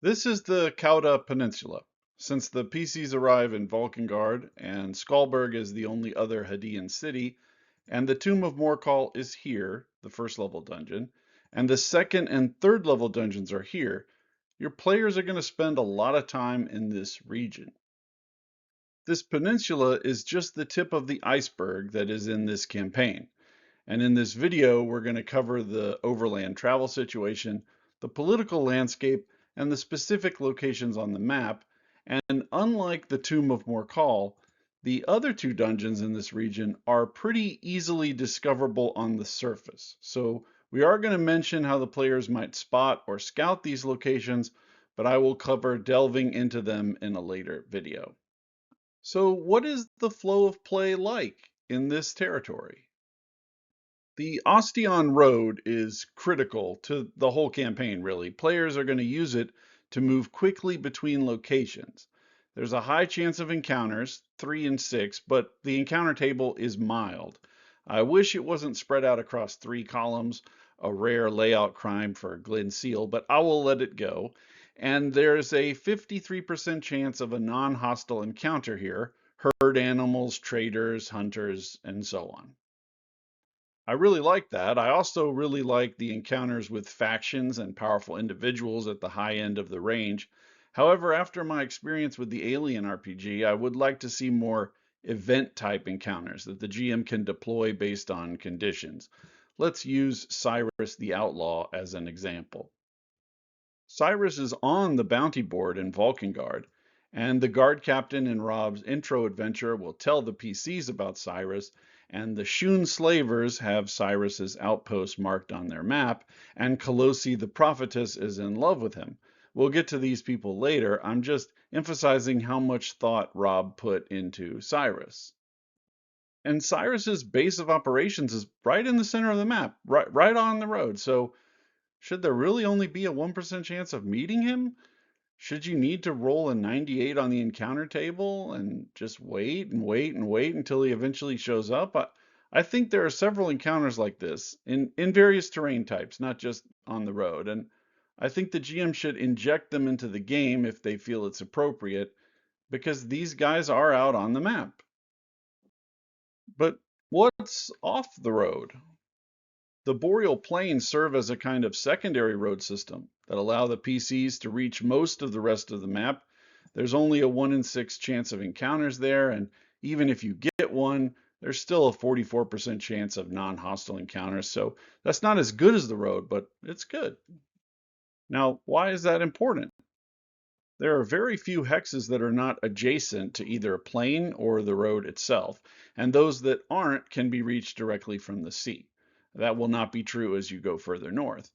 This is the Cauda Peninsula. Since the PCs arrive in Valkengard and Skalberg is the only other Hadean city, and the Tomb of Morkal is here, the first level dungeon, and the second and third level dungeons are here, your players are going to spend a lot of time in this region. This peninsula is just the tip of the iceberg that is in this campaign. And in this video, we're going to cover the overland travel situation, the political landscape, and the specific locations on the map. And unlike the Tomb of Morkal, the other two dungeons in this region are pretty easily discoverable on the surface. So we are going to mention how the players might spot or scout these locations, but I will cover delving into them in a later video. So what is the flow of play like in this territory? The Ostion Road is critical to the whole campaign, really. Players are going to use it to move quickly between locations. There's a high chance of encounters, 3 and 6, but the encounter table is mild. I wish it wasn't spread out across 3 columns, a rare layout crime for Glen Seal, but I will let it go. And there's a 53% chance of a non-hostile encounter here, herd animals, traders, hunters, and so on. I really like that. I also really like the encounters with factions and powerful individuals at the high end of the range. However, after my experience with the Alien RPG, I would like to see more event type encounters that the GM can deploy based on conditions. Let's use Cyrus the Outlaw as an example. Cyrus is on the bounty board in Valkengard, and the guard captain in Rob's intro adventure will tell the PCs about Cyrus, and the Shun slavers have Cyrus's outpost marked on their map, and Colosi the prophetess is in love with him. We'll get to these people later. I'm just emphasizing how much thought Rob put into Cyrus. And Cyrus's base of operations is right in the center of the map, right on the road. So should there really only be a 1% chance of meeting him? Should you need to roll a 98 on the encounter table and just wait and wait and wait until he eventually shows up? I think there are several encounters like this in various terrain types, not just on the road. And I think the GM should inject them into the game if they feel it's appropriate, because these guys are out on the map. But what's off the road? The boreal plains serve as a kind of secondary road system that allow the PCs to reach most of the rest of the map. There's only a 1 in 6 chance of encounters there, and even if you get one, there's still a 44% chance of non-hostile encounters, so that's not as good as the road, but it's good. Now, why is that important? There are very few hexes that are not adjacent to either a plain or the road itself, and those that aren't can be reached directly from the sea. That will not be true as you go further north,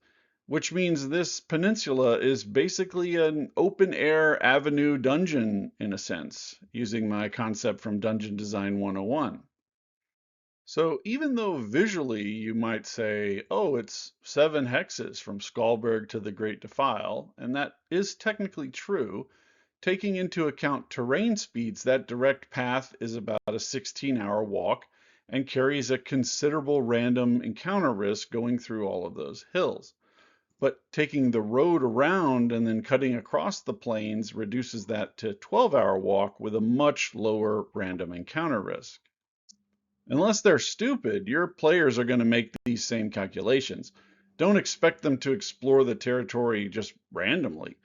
which means this peninsula is basically an open air avenue dungeon in a sense, using my concept from Dungeon Design 101. So even though visually you might say, oh, it's 7 hexes from Skalberg to the Great Defile, and that is technically true, taking into account terrain speeds, that direct path is about a 16-hour walk and carries a considerable random encounter risk going through all of those hills. But taking the road around and then cutting across the plains reduces that to a 12-hour walk with a much lower random encounter risk. Unless they're stupid, your players are going to make these same calculations. Don't expect them to explore the territory just randomly.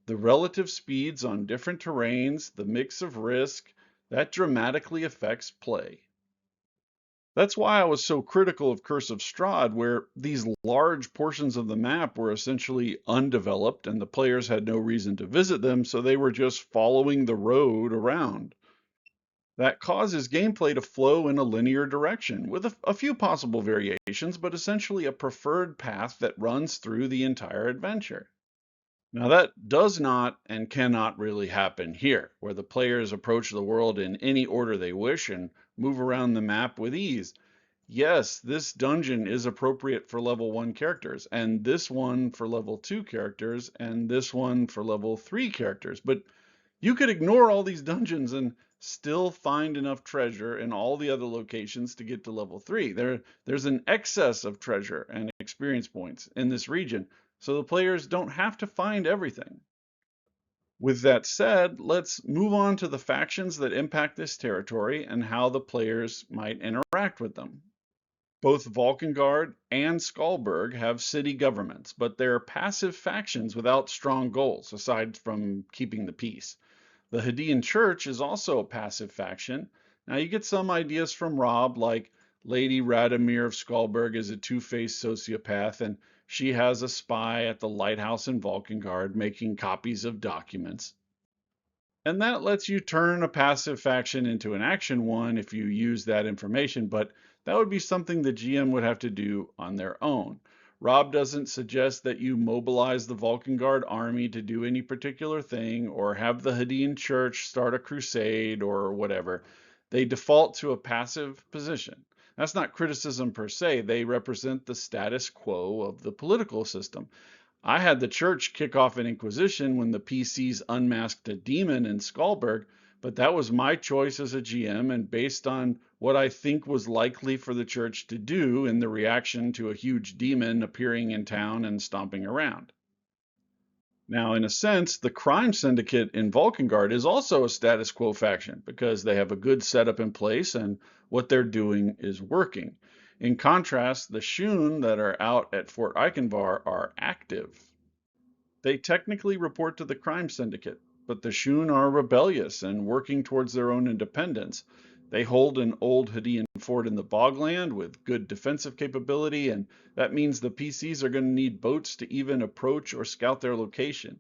The relative speeds on different terrains, the mix of risk, that dramatically affects play. That's why I was so critical of Curse of Strahd, where these large portions of the map were essentially undeveloped and the players had no reason to visit them, so they were just following the road around. That causes gameplay to flow in a linear direction, with a few possible variations, but essentially a preferred path that runs through the entire adventure. Now, that does not and cannot really happen here, where the players approach the world in any order they wish and move around the map with ease. Yes, this dungeon is appropriate for level 1 characters, and this one for level 2 characters, and this one for level 3 characters, but you could ignore all these dungeons and still find enough treasure in all the other locations to get to level 3. There's an excess of treasure and experience points in this region, so the players don't have to find everything. With that said, let's move on to the factions that impact this territory and how the players might interact with them. Both Valkengard and Skalberg have city governments, but they're passive factions without strong goals, aside from keeping the peace. The Hadean Church is also a passive faction. Now, you get some ideas from Rob, like Lady Radomir of Skalberg is a two-faced sociopath, and she has a spy at the lighthouse in Valkengard making copies of documents. And that lets you turn a passive faction into an action one if you use that information, but that would be something the GM would have to do on their own. Rob doesn't suggest that you mobilize the Valkengard army to do any particular thing or have the Hadean Church start a crusade or whatever. They default to a passive position. That's not criticism per se. They represent the status quo of the political system. I had the church kick off an inquisition when the PCs unmasked a demon in Skalberg, but that was my choice as a GM and based on what I think was likely for the church to do in the reaction to a huge demon appearing in town and stomping around. Now, in a sense, the crime syndicate in Valkengard is also a status quo faction because they have a good setup in place and what they're doing is working. In contrast, the Shun that are out at Fort Eichenvar are active. They technically report to the crime syndicate, but the Shun are rebellious and working towards their own independence. They hold an old Hadean fort in the bogland with good defensive capability, and that means the PCs are going to need boats to even approach or scout their location.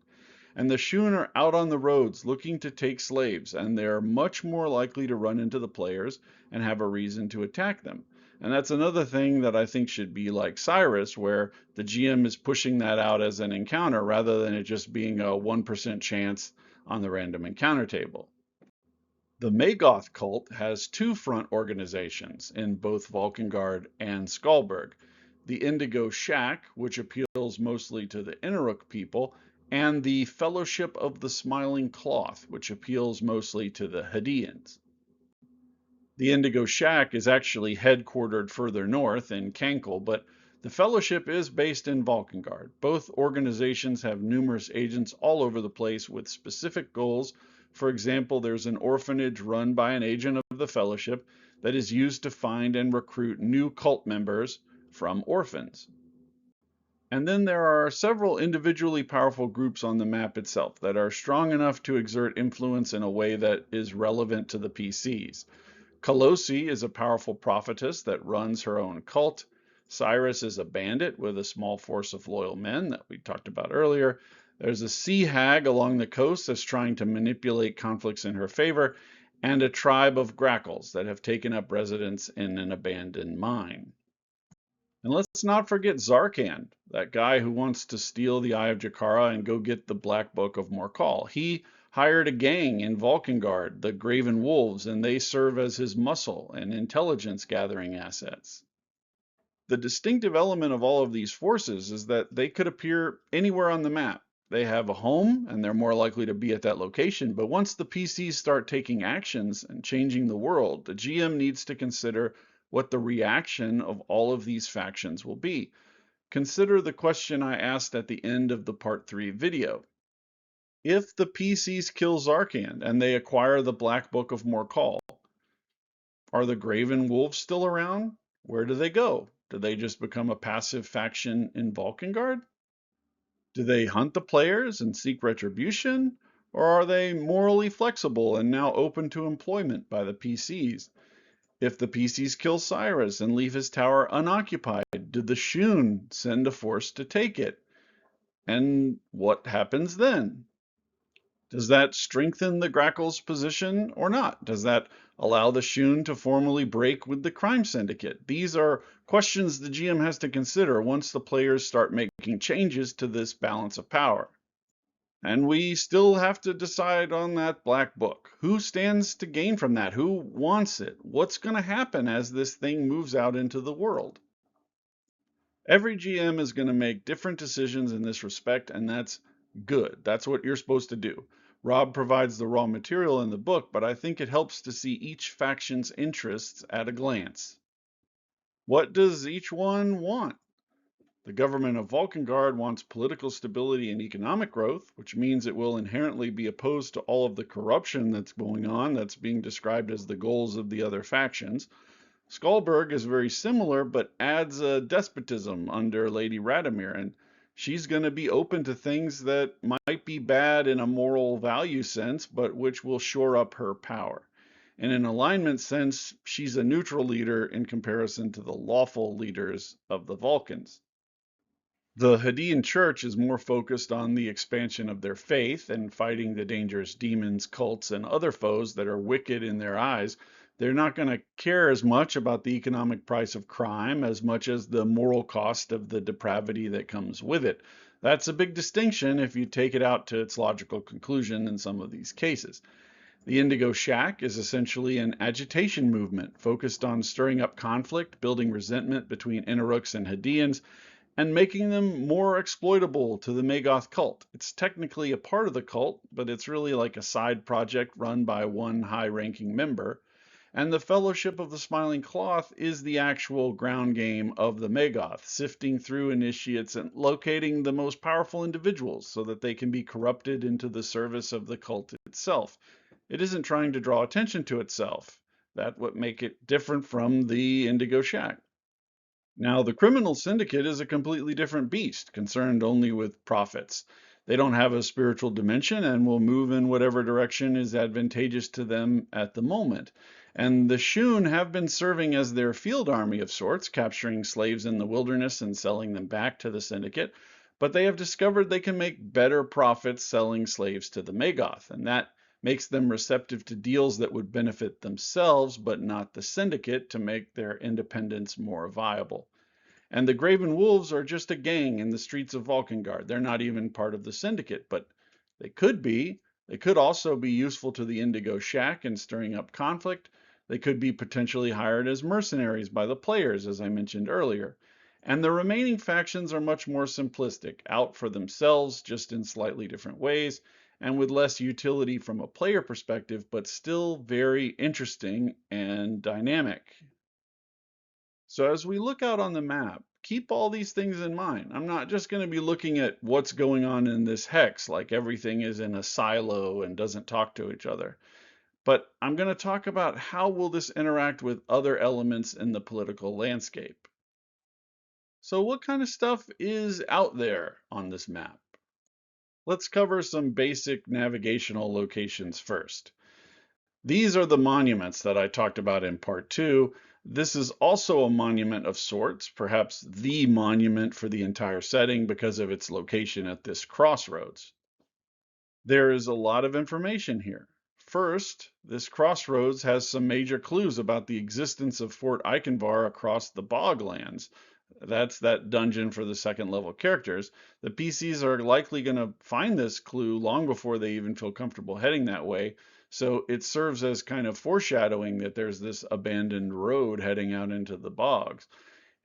And the Shun are out on the roads looking to take slaves, and they are much more likely to run into the players and have a reason to attack them. And that's another thing that I think should be like Cyrus, where the GM is pushing that out as an encounter rather than it just being a 1% chance on the random encounter table. The Magoth cult has two front organizations in both Valkengard and Skalberg. The Indigo Shack, which appeals mostly to the Inneruk people, and the Fellowship of the Smiling Cloth, which appeals mostly to the Hadeans. The Indigo Shack is actually headquartered further north in Kankel, but the Fellowship is based in Valkengard. Both organizations have numerous agents all over the place with specific goals. For example, there's an orphanage run by an agent of the Fellowship that is used to find and recruit new cult members from orphans. And then there are several individually powerful groups on the map itself that are strong enough to exert influence in a way that is relevant to the PCs. Kalosi is a powerful prophetess that runs her own cult. Cyrus is a bandit with a small force of loyal men that we talked about earlier. There's a sea hag along the coast that's trying to manipulate conflicts in her favor, and a tribe of Grakals that have taken up residence in an abandoned mine. And let's not forget Zarkand, that guy who wants to steal the Eye of Jakara and go get the Black Book of Morkal. He hired a gang in Valkengard, the Graven Wolves, and they serve as his muscle and intelligence gathering assets. The distinctive element of all of these forces is that they could appear anywhere on the map. They have a home and they're more likely to be at that location, but once the PCs start taking actions and changing the world, the GM needs to consider what the reaction of all of these factions will be. Consider the question I asked at the end of the Part 3 video. If the PCs kill Zarkand and they acquire the Black Book of Morkal, are the Graven Wolves still around? Where do they go? Do they just become a passive faction in Valkengard? Do they hunt the players and seek retribution? Or are they morally flexible and now open to employment by the PCs? If the PCs kill Cyrus and leave his tower unoccupied, did the Shun send a force to take it? And what happens then? Does that strengthen the Grakal's position or not? Does that allow the Shun to formally break with the crime syndicate? These are questions the GM has to consider once the players start making changes to this balance of power. And we still have to decide on that black book. Who stands to gain from that? Who wants it? What's going to happen as this thing moves out into the world? Every GM is going to make different decisions in this respect, and that's good. That's what you're supposed to do. Rob provides the raw material in the book, but I think it helps to see each faction's interests at a glance. What does each one want? The government of Valkengard wants political stability and economic growth, which means it will inherently be opposed to all of the corruption that's going on, that's being described as the goals of the other factions. Skalberg is very similar, but adds a despotism under Lady Radomir, and she's going to be open to things that might be bad in a moral value sense, but which will shore up her power. In an alignment sense, she's a neutral leader in comparison to the lawful leaders of the Vulcans. The Hadean Church is more focused on the expansion of their faith and fighting the dangerous demons, cults, and other foes that are wicked in their eyes. They're not going to care as much about the economic price of crime as much as the moral cost of the depravity that comes with it. That's a big distinction if you take it out to its logical conclusion in some of these cases. The Indigo Shack is essentially an agitation movement focused on stirring up conflict, building resentment between Innuruks and Hadeans, and making them more exploitable to the Magoth cult. It's technically a part of the cult, but it's really like a side project run by one high-ranking member. And the Fellowship of the Smiling Cloth is the actual ground game of the Magoth, sifting through initiates and locating the most powerful individuals so that they can be corrupted into the service of the cult itself. It isn't trying to draw attention to itself. That's what makes it different from the Indigo Shack. Now, the criminal syndicate is a completely different beast, concerned only with profits. They don't have a spiritual dimension and will move in whatever direction is advantageous to them at the moment. And the Shun have been serving as their field army of sorts, capturing slaves in the wilderness and selling them back to the syndicate. But they have discovered they can make better profits selling slaves to the Magoth, and that makes them receptive to deals that would benefit themselves but not the syndicate to make their independence more viable. And the Graven Wolves are just a gang in the streets of Valkengard. They're not even part of the syndicate, but they could be. They could also be useful to the Indigo Shack in stirring up conflict. They could be potentially hired as mercenaries by the players, as I mentioned earlier. And the remaining factions are much more simplistic, out for themselves, just in slightly different ways, and with less utility from a player perspective, but still very interesting and dynamic. So as we look out on the map, keep all these things in mind. I'm not just going to be looking at what's going on in this hex, like everything is in a silo and doesn't talk to each other. But I'm going to talk about how will this interact with other elements in the political landscape. So what kind of stuff is out there on this map? Let's cover some basic navigational locations first. These are the monuments that I talked about in part 2. This is also a monument of sorts, perhaps the monument for the entire setting because of its location at this crossroads. There is a lot of information here. First, this crossroads has some major clues about the existence of Fort Eichenvar across the Boglands. That's that dungeon for the second level characters. The PCs are likely going to find this clue long before they even feel comfortable heading that way. So it serves as kind of foreshadowing that there's this abandoned road heading out into the bogs.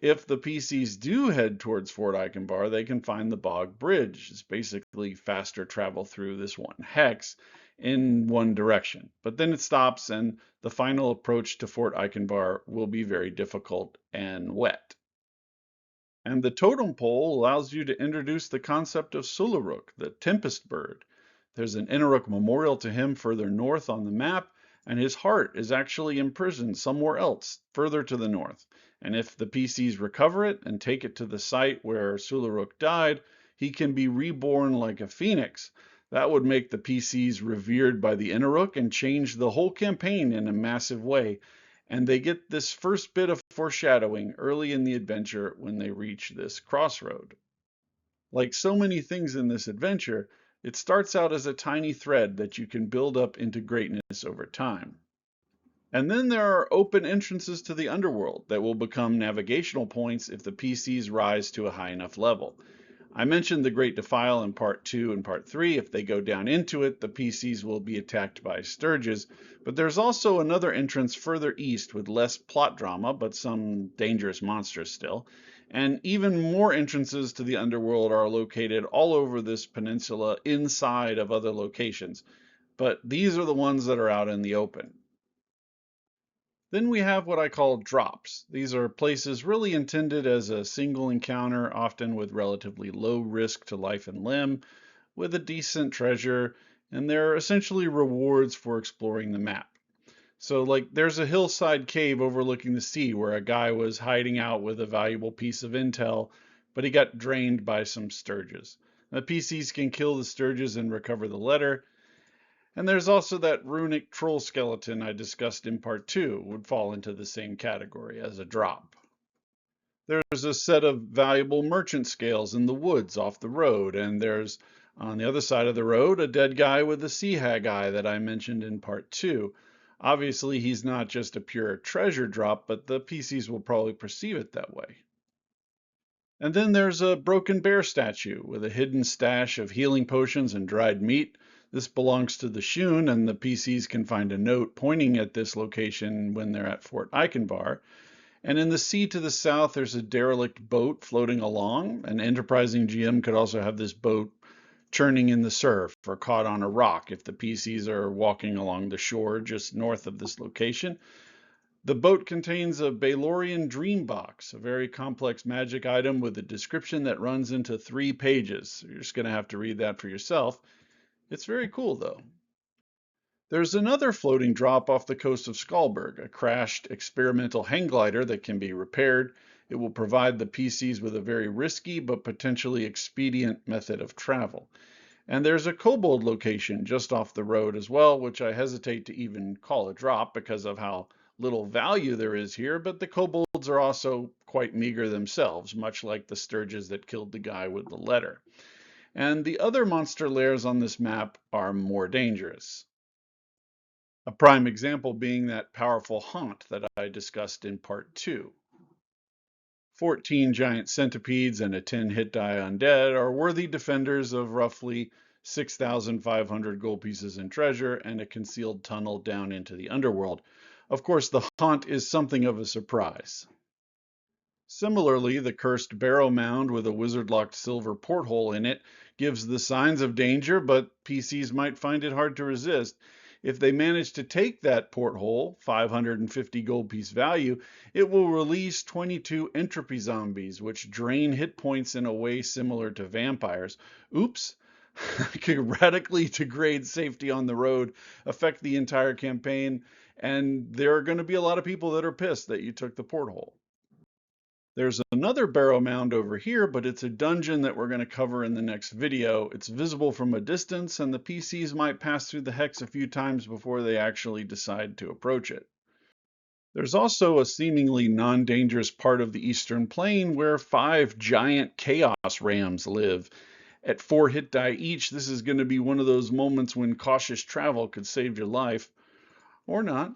If the PCs do head towards Fort Eichenbar, they can find the bog bridge. It's basically faster travel through this one hex in one direction. But then it stops, and the final approach to Fort Eichenbar will be very difficult and wet. And the totem pole allows you to introduce the concept of Sularuk, the Tempest Bird. There's an Inneruk memorial to him further north on the map, and his heart is actually imprisoned somewhere else, further to the north. And if the PCs recover it and take it to the site where Sularuk died, he can be reborn like a phoenix. That would make the PCs revered by the Inneruk and change the whole campaign in a massive way. And they get this first bit of foreshadowing early in the adventure when they reach this crossroad. Like so many things in this adventure, it starts out as a tiny thread that you can build up into greatness over time. And then there are open entrances to the underworld that will become navigational points if the PCs rise to a high enough level. I mentioned the Great Defile in Part 2 and Part 3. If they go down into it, the PCs will be attacked by Sturges. But there's also another entrance further east with less plot drama, but some dangerous monsters still. And even more entrances to the underworld are located all over this peninsula inside of other locations. But these are the ones that are out in the open. Then we have what I call drops. These are places really intended as a single encounter, often with relatively low risk to life and limb, with a decent treasure, and they're essentially rewards for exploring the map. So, like, there's a hillside cave overlooking the sea where a guy was hiding out with a valuable piece of intel, but he got drained by some sturges. The PCs can kill the sturges and recover the letter. And there's also that runic troll skeleton I discussed in part 2, would fall into the same category as a drop. There's a set of valuable merchant scales in the woods off the road, and there's, on the other side of the road, a dead guy with a sea hag eye that I mentioned in part 2. Obviously, he's not just a pure treasure drop, but the PCs will probably perceive it that way. And then there's a broken bear statue with a hidden stash of healing potions and dried meat. This belongs to the Shun, and the PCs can find a note pointing at this location when they're at Fort Eichenbar. And in the sea to the south, there's a derelict boat floating along. An enterprising GM could also have this boat churning in the surf or caught on a rock if the PCs are walking along the shore just north of this location. The boat contains a Baelorian dream box, a very complex magic item with a description that runs into 3 pages. You're just going to have to read that for yourself. It's very cool, though. There's another floating drop off the coast of Skalberg, a crashed experimental hang glider that can be repaired. It will provide the PCs with a very risky but potentially expedient method of travel. And there's a kobold location just off the road as well, which I hesitate to even call a drop because of how little value there is here, but the kobolds are also quite meager themselves, much like the sturges that killed the guy with the letter. And the other monster lairs on this map are more dangerous. A prime example being that powerful haunt that I discussed in part 2. 14 giant centipedes and a 10 hit die undead are worthy defenders of roughly 6,500 gold pieces in treasure and a concealed tunnel down into the underworld. Of course, the haunt is something of a surprise. Similarly, the cursed barrow mound with a wizard-locked silver porthole in it gives the signs of danger, but PCs might find it hard to resist. If they manage to take that porthole, 550 gold piece value, it will release 22 entropy zombies, which drain hit points in a way similar to vampires. Oops! Could radically degrade safety on the road, affect the entire campaign, and there are going to be a lot of people that are pissed that you took the porthole. There's another barrow mound over here, but it's a dungeon that we're going to cover in the next video. It's visible from a distance, and the PCs might pass through the hex a few times before they actually decide to approach it. There's also a seemingly non-dangerous part of the Eastern Plain where 5 giant chaos rams live. At 4 hit die each, this is going to be one of those moments when cautious travel could save your life. Or not.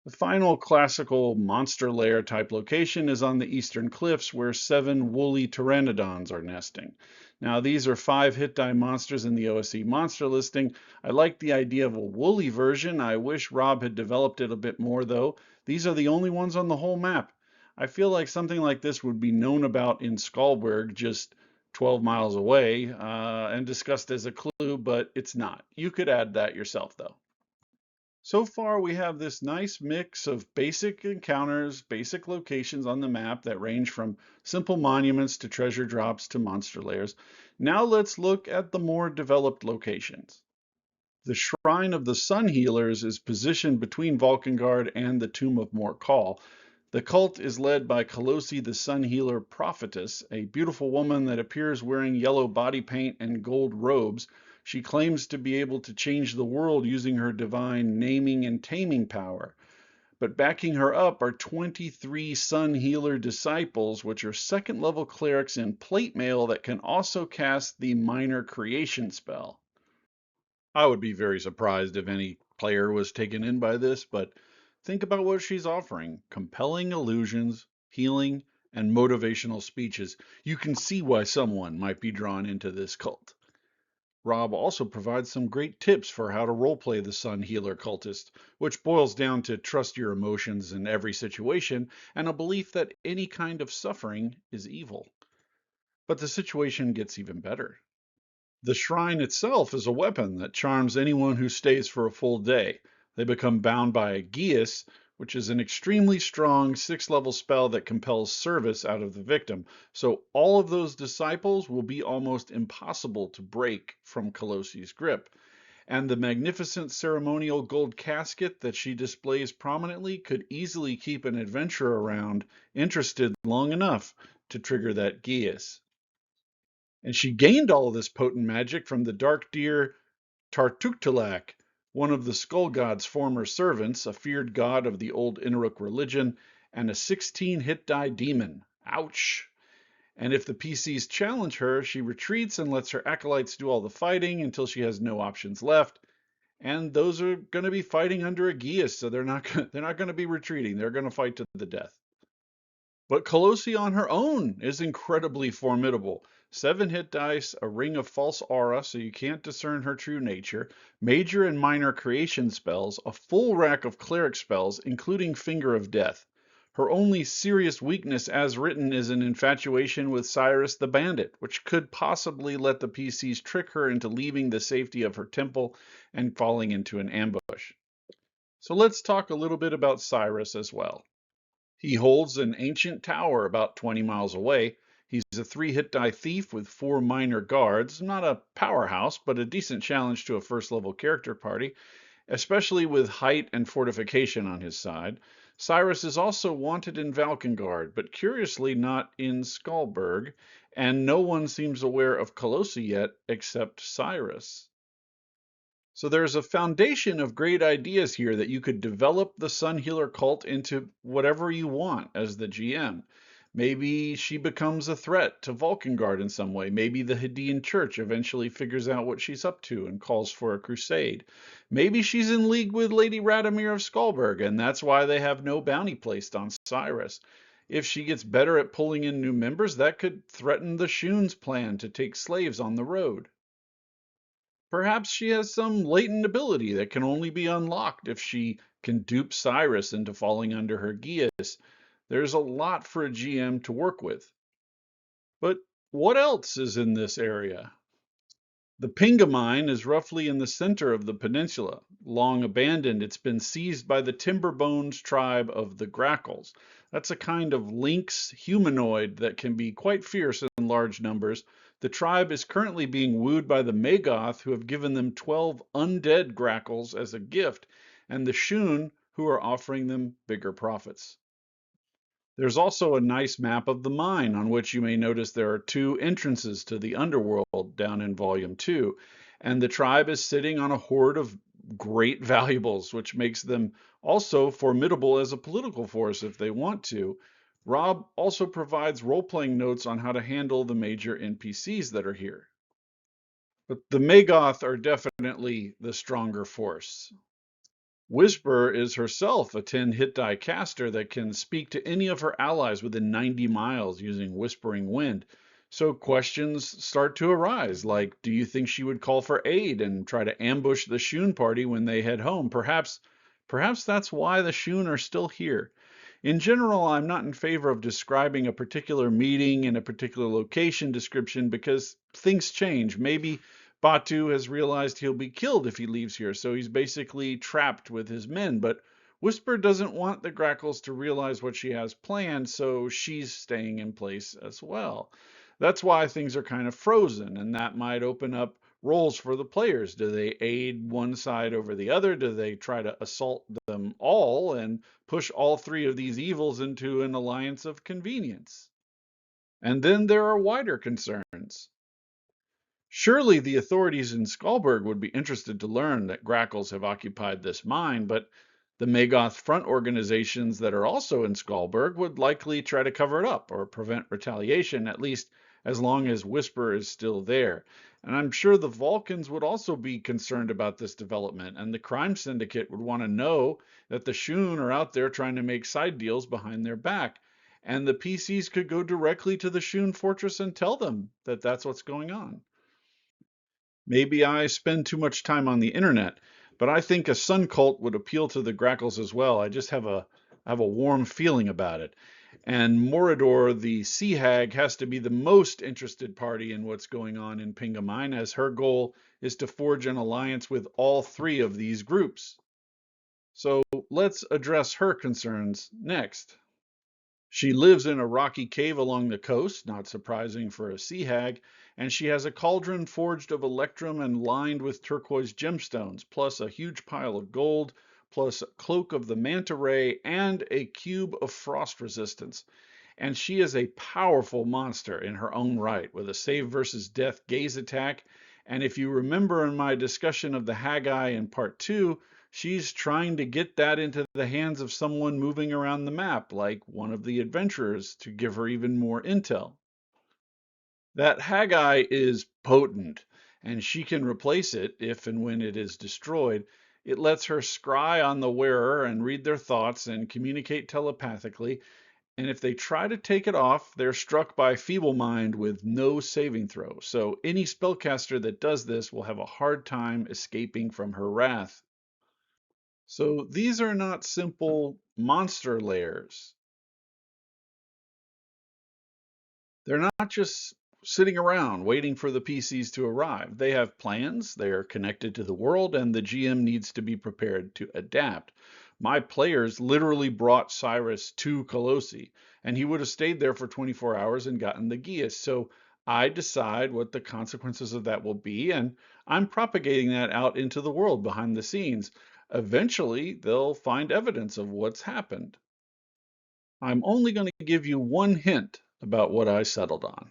The final classical monster lair type location is on the eastern cliffs where 7 woolly pteranodons are nesting. Now these are 5 hit die monsters in the OSE monster listing. I like the idea of a woolly version. I wish Rob had developed it a bit more though. These are the only ones on the whole map. I feel like something like this would be known about in Skalberg, just 12 miles away, and discussed as a clue, but it's not. You could add that yourself though. So far, we have this nice mix of basic encounters, basic locations on the map that range from simple monuments to treasure drops to monster lairs. Now let's look at the more developed locations. The Shrine of the Sun Healers is positioned between Valkengard and the Tomb of Morkal. The cult is led by Colossi the Sun Healer Prophetess, a beautiful woman that appears wearing yellow body paint and gold robes. She claims to be able to change the world using her divine naming and taming power. But backing her up are 23 Sun Healer disciples, which are second level clerics in plate mail that can also cast the minor creation spell. I would be very surprised if any player was taken in by this, but think about what she's offering. Compelling illusions, healing, and motivational speeches. You can see why someone might be drawn into this cult. Rob also provides some great tips for how to roleplay the Sun Healer cultist, which boils down to trust your emotions in every situation and a belief that any kind of suffering is evil. But the situation gets even better. The shrine itself is a weapon that charms anyone who stays for a full day. They become bound by a geas, which is an extremely strong 6th-level spell that compels service out of the victim. So all of those disciples will be almost impossible to break from Colosse's grip. And the magnificent ceremonial gold casket that she displays prominently could easily keep an adventurer around interested long enough to trigger that geas. And she gained all of this potent magic from the dark deer Tartuktalak, one of the Skull God's former servants, a feared god of the old Inuruk religion, and a 16 hit die demon. Ouch! And if the PCs challenge her, she retreats and lets her acolytes do all the fighting until she has no options left. And those are going to be fighting under a geas, so they're not going to be retreating. They're going to fight to the death. But Colossi on her own is incredibly formidable. 7 hit dice, a ring of false aura so you can't discern her true nature, major and minor creation spells, a full rack of cleric spells, including Finger of Death. Her only serious weakness as written is an infatuation with Cyrus the Bandit, which could possibly let the PCs trick her into leaving the safety of her temple and falling into an ambush. So let's talk a little bit about Cyrus as well. He holds an ancient tower about 20 miles away. He's a 3 hit die thief with 4 minor guards. Not a powerhouse, but a decent challenge to a first level character party, especially with height and fortification on his side. Cyrus is also wanted in Valkengard, but curiously not in Skalberg, and no one seems aware of Colossi yet except Cyrus. So there's a foundation of great ideas here that you could develop the Sun Healer cult into whatever you want as the GM. Maybe she becomes a threat to Valkengard in some way. Maybe the Hadean Church eventually figures out what she's up to and calls for a crusade. Maybe she's in league with Lady Radomir of Skalberg, and that's why they have no bounty placed on Cyrus. If she gets better at pulling in new members, that could threaten the Shun's plan to take slaves on the road. Perhaps she has some latent ability that can only be unlocked if she can dupe Cyrus into falling under her geas. There's a lot for a GM to work with. But what else is in this area? The Pinga mine is roughly in the center of the peninsula. Long abandoned, it's been seized by the Timberbones tribe of the Grakals. That's a kind of lynx humanoid that can be quite fierce in large numbers. The tribe is currently being wooed by the Magoth, who have given them 12 undead Grakals as a gift, and the Shun, who are offering them bigger profits. There's also a nice map of the mine on which you may notice there are 2 entrances to the underworld down in Volume 2, and the tribe is sitting on a hoard of great valuables, which makes them also formidable as a political force if they want to. Rob also provides role-playing notes on how to handle the major NPCs that are here. But the Magoth are definitely the stronger force. Whisper is herself a 10 hit die caster that can speak to any of her allies within 90 miles using Whispering Wind. So questions start to arise, like, do you think she would call for aid and try to ambush the Shun party when they head home? Perhaps that's why the Shun are still here. In general, I'm not in favor of describing a particular meeting in a particular location description because things change. Maybe Batu has realized he'll be killed if he leaves here, so he's basically trapped with his men. But Whisper doesn't want the Grakals to realize what she has planned, so she's staying in place as well. That's why things are kind of frozen, and that might open up roles for the players. Do they aid one side over the other? Do they try to assault them all and push all 3 of these evils into an alliance of convenience? And then there are wider concerns. Surely the authorities in Skalberg would be interested to learn that Grakals have occupied this mine, but the Magoth front organizations that are also in Skalberg would likely try to cover it up or prevent retaliation, at least as long as Whisper is still there. And I'm sure the Vulcans would also be concerned about this development, and the crime syndicate would want to know that the Shun are out there trying to make side deals behind their back. And the PCs could go directly to the Shun fortress and tell them that that's what's going on. Maybe I spend too much time on the internet, but I think a sun cult would appeal to the Grackles as well. I just have a warm feeling about it. And Morador, the sea hag, has to be the most interested party in what's going on in Pingamine, as her goal is to forge an alliance with all 3 of these groups. So let's address her concerns next. She lives in a rocky cave along the coast, not surprising for a sea hag, and she has a cauldron forged of electrum and lined with turquoise gemstones, plus a huge pile of gold, plus a cloak of the manta ray, and a cube of frost resistance. And she is a powerful monster in her own right, with a save versus death gaze attack. And if you remember in my discussion of the Haggai in part 2, she's trying to get that into the hands of someone moving around the map, like one of the adventurers, to give her even more intel. That Haggai is potent, and she can replace it if and when it is destroyed. It lets her scry on the wearer and read their thoughts and communicate telepathically, and if they try to take it off, they're struck by feeble mind with no saving throw. So any spellcaster that does this will have a hard time escaping from her wrath. So these are not simple monster lairs. They're not just sitting around waiting for the PCs to arrive. They have plans, they are connected to the world, and the GM needs to be prepared to adapt. My players literally brought Cyrus to Colossi, and he would have stayed there for 24 hours and gotten the Geas. So I decide what the consequences of that will be, and I'm propagating that out into the world behind the scenes. Eventually, they'll find evidence of what's happened. I'm only going to give you one hint about what I settled on.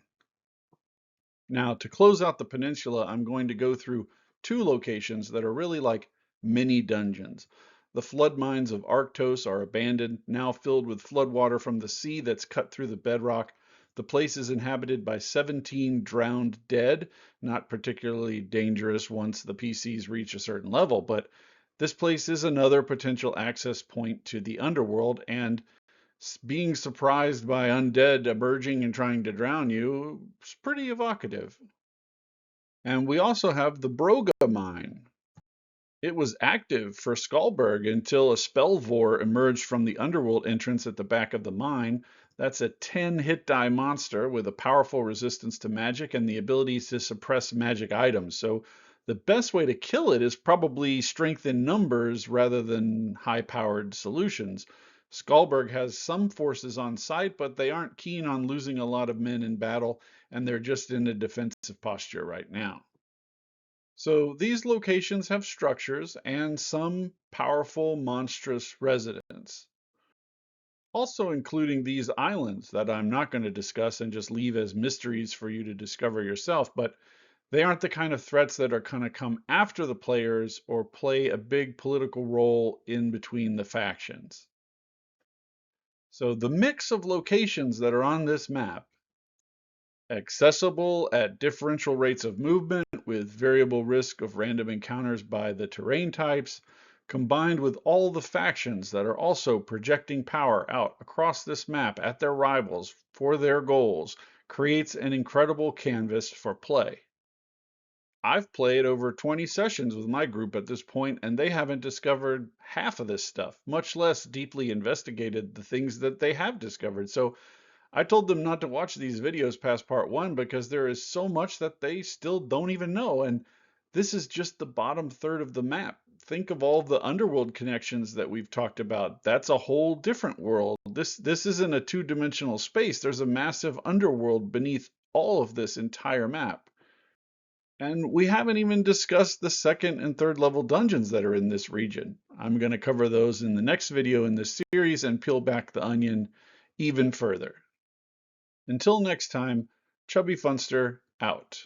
Now, to close out the peninsula, I'm going to go through two locations that are really like mini dungeons. The flood mines of Arctos are abandoned, now filled with floodwater from the sea that's cut through the bedrock. The place is inhabited by 17 drowned dead, not particularly dangerous once the PCs reach a certain level, but this place is another potential access point to the underworld, and being surprised by undead emerging and trying to drown you is pretty evocative. And we also have the Broga mine. It was active for Skullberg until a Spellvor emerged from the underworld entrance at the back of the mine. That's a 10 hit die monster with a powerful resistance to magic and the ability to suppress magic items. So the best way to kill it is probably strength in numbers rather than high powered solutions. Skullberg has some forces on site, but they aren't keen on losing a lot of men in battle, and they're just in a defensive posture right now. So these locations have structures and some powerful, monstrous residents. Also including these islands that I'm not going to discuss and just leave as mysteries for you to discover yourself, but they aren't the kind of threats that are going to come after the players or play a big political role in between the factions. So the mix of locations that are on this map, accessible at differential rates of movement with variable risk of random encounters by the terrain types, combined with all the factions that are also projecting power out across this map at their rivals for their goals, creates an incredible canvas for play. I've played over 20 sessions with my group at this point, and they haven't discovered half of this stuff, much less deeply investigated the things that they have discovered. So I told them not to watch these videos past part 1 because there is so much that they still don't even know. And this is just the bottom third of the map. Think of all the underworld connections that we've talked about. That's a whole different world. This isn't a two-dimensional space. There's a massive underworld beneath all of this entire map. And we haven't even discussed the second and third level dungeons that are in this region. I'm going to cover those in the next video in this series and peel back the onion even further. Until next time, Chubby Funster out.